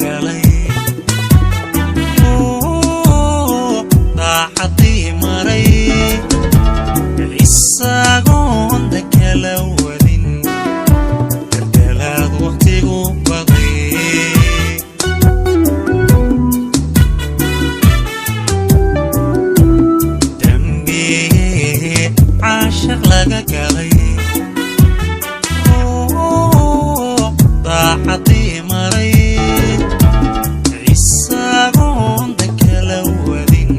galay daacadii maray isagoon dakala wadin daldalaad waqtigu baday dambi caashaq laga galay daacadii maray isagoon dakala wadin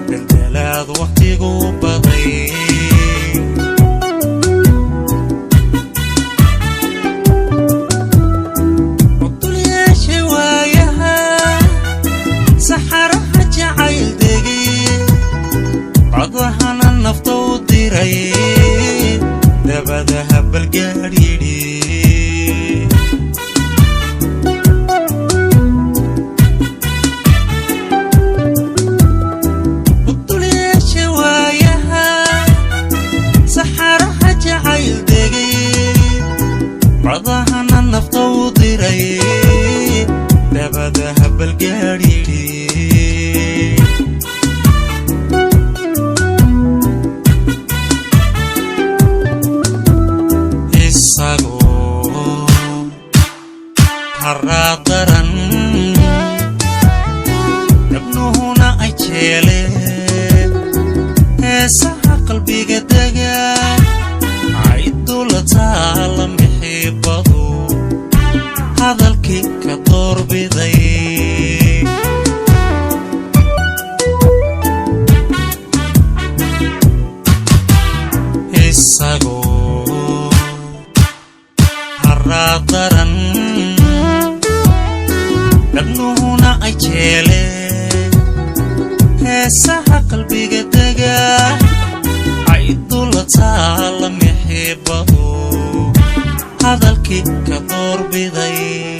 daldalaad waqtigu baday udulyaasha waayaha saxaraha jacayl degay codahana nafta u diray dabadaha balgaadh yidhi codahana nafta u diray dabadaha balgaadh yidhi isagoo haraad daran dabnuhuna ay jeeleen heesaha qalbiga dega عيدولتها محبضو هذا الكيك كدور بذي الساقو هرادرا لأنه هنا أجيلي هساها قلبي قدقا عيدولتها محبضو هذا الكيك كدور بذي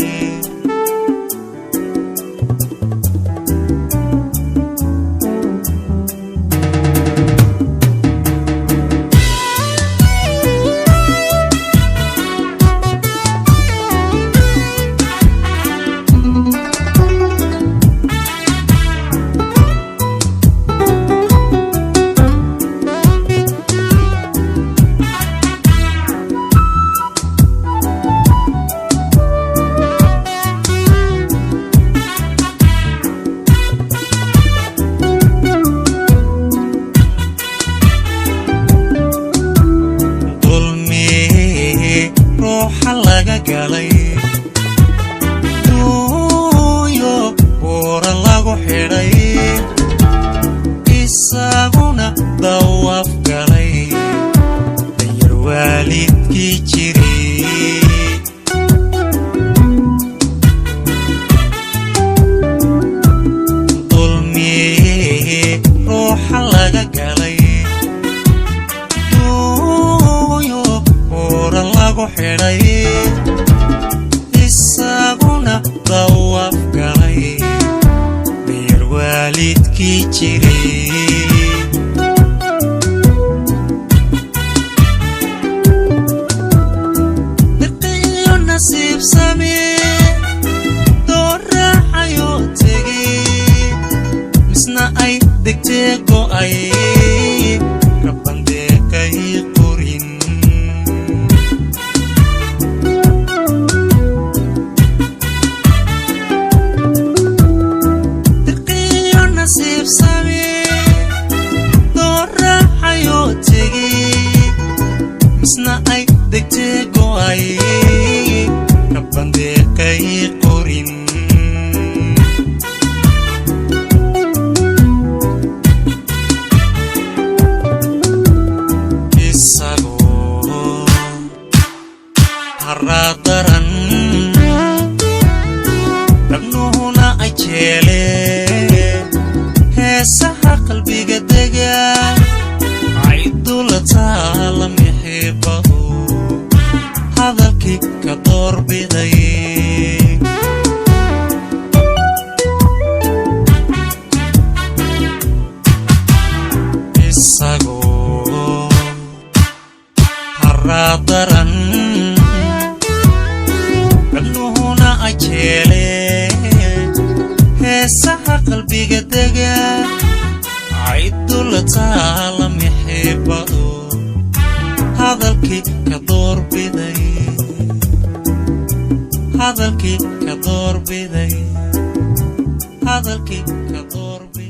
laga galay duuyo buura lagu xidhay isaguna dawaaf galay danyar waalidkii jiray dulmiyey ruuxa laga galay duuyo buura lagu xidhay isaguna dawaaf galay beer waalidkii jiray dadkiyo nasiib samee door raacayoo tegay misna ay degtee go'ay rabbandeekay qorin نصيب سامي دور راحيو تجي مسنا أي دكتكو أي ربان ديكي قرين إساقو هرادران لبنوهنا أجيلي هسها قلبي قدقا عيدولتها لم يحبضو هذا الكيك كدور بذي الساقو هرادران لأنه هنا أجيلي hadalkii ka doorbiday hadalkii ka doorbiday hadalkii ka doorbiday